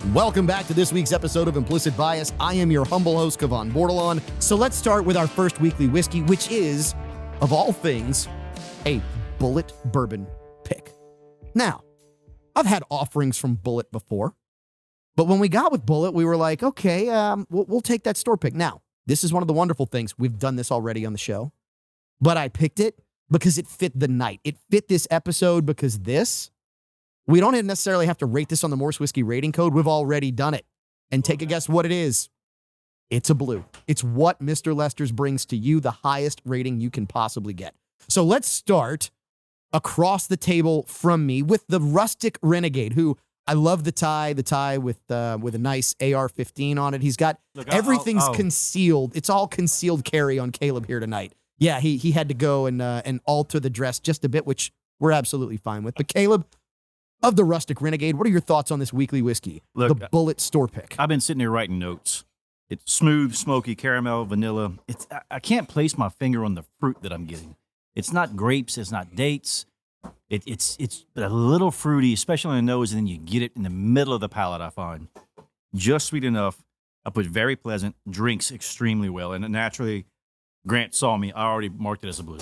Welcome back to this week's episode of Implicit Bias. I am your humble host, Kevon Bordelon. So let's start with our first weekly whiskey, which is, of all things, a Bulliet Bourbon pick. Now, I've had offerings from Bulleit before, but when we got with Bulleit, we were like, okay, we'll take that store pick. Now, this is one of the wonderful things. We've done this already on the show, but I picked it because it fit the night. It fit this episode because we don't necessarily have to rate this on the Morse Whiskey rating code. We've already done it. And take a guess what it is. It's a blue. It's what Mr. Lester's brings to you, the highest rating you can possibly get. So let's start across the table from me with the Rustic Renegade, who I love the tie with a nice AR-15 on it. He's got everything's concealed. It's all concealed carry on Caleb here tonight. Yeah, he had to go and alter the dress just a bit, which we're absolutely fine with. But Caleb, of the Rustic Renegade, what are your thoughts on this weekly whiskey, the Bulleit store pick? I've been sitting here writing notes. It's smooth, smoky, caramel, vanilla. I can't place my finger on the fruit that I'm getting. It's not grapes. It's not dates. It's a little fruity, especially on the nose, and then you get it in the middle of the palate, I find. Just sweet enough. I put very pleasant, drinks extremely well. And naturally, Grant saw me. I already marked it as a blue.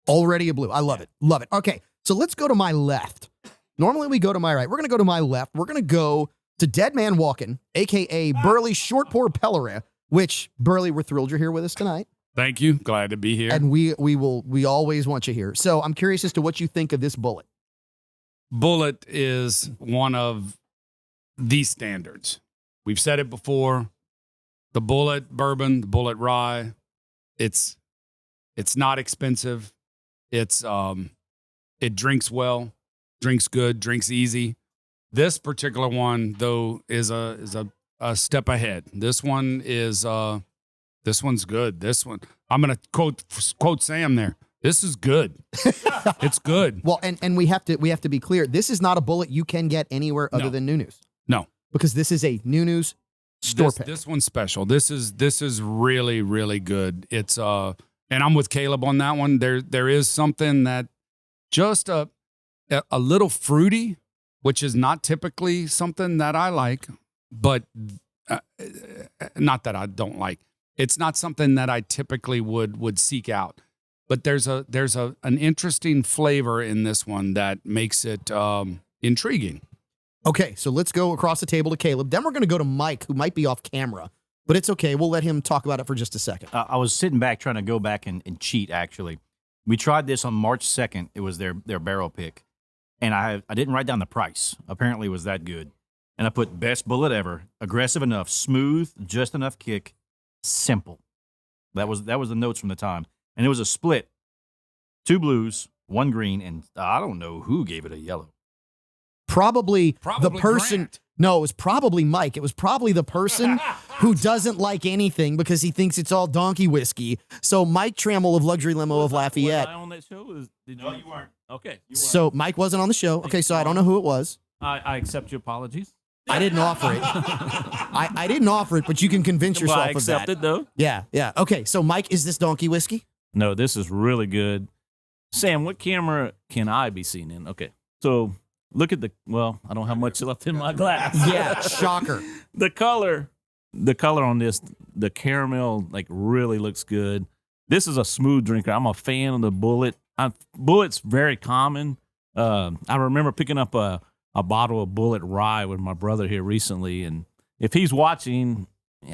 Already a blue. I love it. Love it. Okay, so let's go to my left. Normally we go to my right. We're going to go to my left. We're going to go to Dead Man Walkin', a.k.a. Burley Short Pour Pellerin, which, Burley, we're thrilled you're here with us tonight. Thank you. Glad to be here. And we always want you here. So I'm curious as to what you think of this Bulleit. Bulleit is one of the standards. We've said it before. The Bulliet Bourbon, the Bulleit Rye, it's not expensive. It drinks well. Drinks good, drinks easy. This particular one, though, is a step ahead. This one is this one's good. This one, I'm gonna quote Sam there. This is good. It's good. Well, and we have to be clear. This is not a Bulleit you can get anywhere other than NuNu's. No, because this is a NuNu's store pick. This one's special. This is really, really good. It's and I'm with Caleb on that one. There is something that just a little fruity, which is not typically something that I like, but not that I don't like. It's not something that I typically would seek out. But there's an interesting flavor in this one that makes it intriguing. Okay, so let's go across the table to Caleb. Then we're going to go to Mike, who might be off camera, but it's okay. We'll let him talk about it for just a second. I was sitting back trying to go back and cheat, actually. We tried this on March 2nd. It was their barrel pick. And I didn't write down the price. Apparently it was that good. And I put best Bulleit ever, aggressive enough, smooth, just enough kick, simple. That was the notes from the time. And it was a split. 2 blues, 1 green, and I don't know who gave it a yellow. Probably the person. Grant. No, it was probably Mike. It was probably the person who doesn't like anything because he thinks it's all donkey whiskey. So Mike Trammell of Luxury Limo of Lafayette. Was I on that show? No, you weren't. Okay. You weren't. So Mike wasn't on the show. Okay, so I don't know who it was. I accept your apologies. I didn't offer it. I didn't offer it, but you can convince yourself I of that. accept it, though. Yeah. Okay, so Mike, is this donkey whiskey? No, this is really good. Sam, what camera can I be seen in? Okay. So look at I don't have much left in my glass. Yeah, shocker. The color on this, the caramel, really looks good. This is a smooth drinker. I'm a fan of the Bulleit. Bulleit's very common. I remember picking up a bottle of Bullet Rye with my brother here recently, and if he's watching,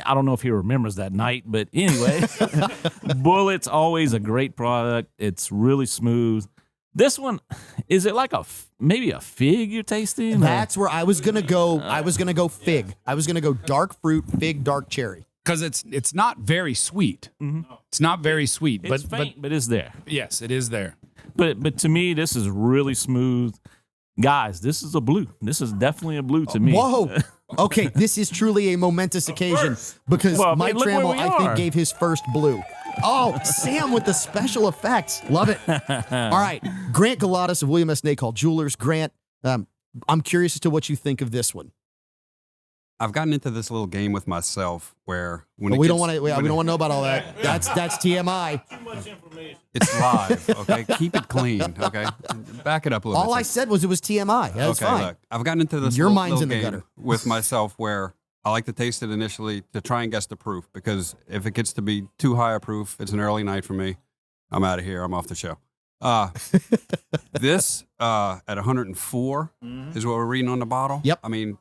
I don't know if he remembers that night, but anyway, Bulleit's always a great product. It's really smooth. This one, is it like maybe a fig you're tasting? That's where I was gonna go. I was gonna go fig. I was gonna go dark fruit, fig, dark cherry. Because it's not very sweet. Mm-hmm. It's not very sweet. It's faint, but it's there. Yes, it is there. But to me, this is really smooth. Guys, this is a blue. This is definitely a blue to me. Whoa. Okay, this is truly a momentous occasion because Mike Trammell, I think, gave his first blue. Oh, Sam with the special effects. Love it. All right, Grant Galatas of William S. Nacall Jewelers. Grant, I'm curious as to what you think of this one. I've gotten into this little game with myself where when we don't want to know about all that. That's TMI. it's live. Okay, keep it clean. Okay, back it up a little bit. All I said was it was TMI. That's fine. Look, I've gotten into this Your little, mind's little in the game gutter. with myself where I like to taste it initially to try and guess the proof, because if it gets to be too high a proof, it's an early night for me. I'm out of here. I'm off the show. This at 104 is what we're reading on the bottle. Yep. I mean,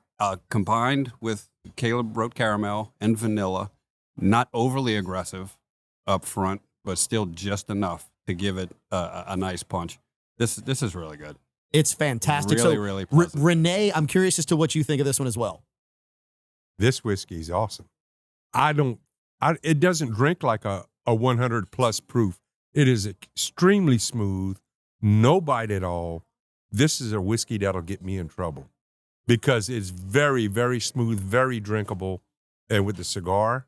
combined with Caleb wrote caramel and vanilla, not overly aggressive up front, but still just enough to give it a nice punch. This is really good. It's fantastic. Really, so, really pleasant. Renee, I'm curious as to what you think of this one as well. This whiskey is awesome. It doesn't drink like a 100 plus proof. It is extremely smooth, no bite at all. This is a whiskey that'll get me in trouble because it's very, very smooth, very drinkable. And with the cigar,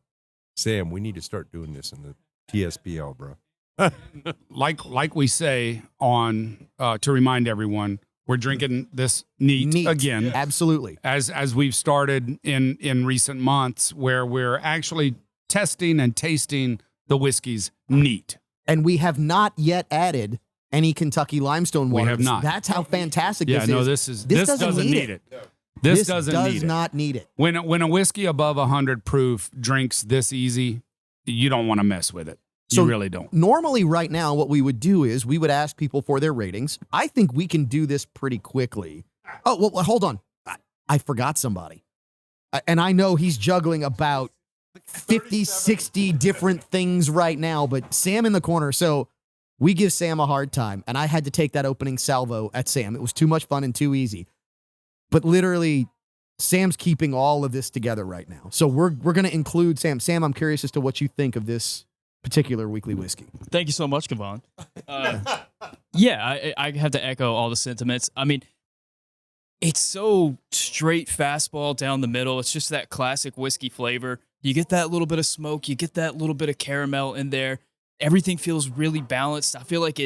Sam, we need to start doing this in the TSPL, bro. Like we say on to remind everyone, we're drinking this neat again. Absolutely. As we've started in recent months, where we're actually testing and tasting the whiskeys neat. And we have not yet added any Kentucky limestone water. We have not. That's how fantastic this is. This doesn't need it. This doesn't need it. Does not need it. When a whiskey above 100 proof drinks this easy, you don't want to mess with it. You really don't. Normally, right now, what we would do is we would ask people for their ratings. I think we can do this pretty quickly. Oh, well, hold on. I forgot somebody. And I know he's juggling about 50, 60 different things right now, but Sam in the corner. So we give Sam a hard time, and I had to take that opening salvo at Sam. It was too much fun and too easy. But literally, Sam's keeping all of this together right now. So we're going to include Sam. Sam, I'm curious as to what you think of this particular weekly whiskey. Thank you so much, Kevon. Yeah, I have to echo all the sentiments. I mean, it's so straight fastball down the middle. It's just that classic whiskey flavor. You get that little bit of smoke. You get that little bit of caramel in there. Everything feels really balanced. I feel like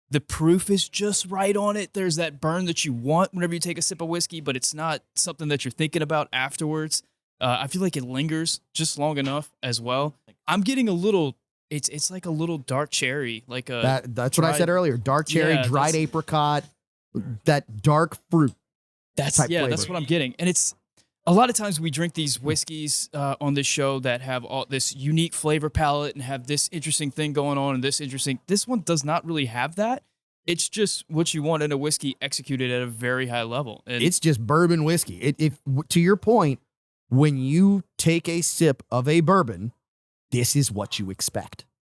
the proof is just right on it. There's that burn that you want whenever you take a sip of whiskey, but it's not something that you're thinking about afterwards. I feel like it lingers just long enough as well. I'm getting a little... It's like a little dark cherry, like a that's what I said earlier. Dark cherry, dried apricot, that dark fruit. That's flavor. That's what I'm getting. And it's a lot of times we drink these whiskeys on this show that have all this unique flavor palette and have this interesting thing going on and this interesting. This one does not really have that. It's just what you want in a whiskey executed at a very high level. And it's just bourbon whiskey. If to your point, when you take a sip of a bourbon, this is what you expect.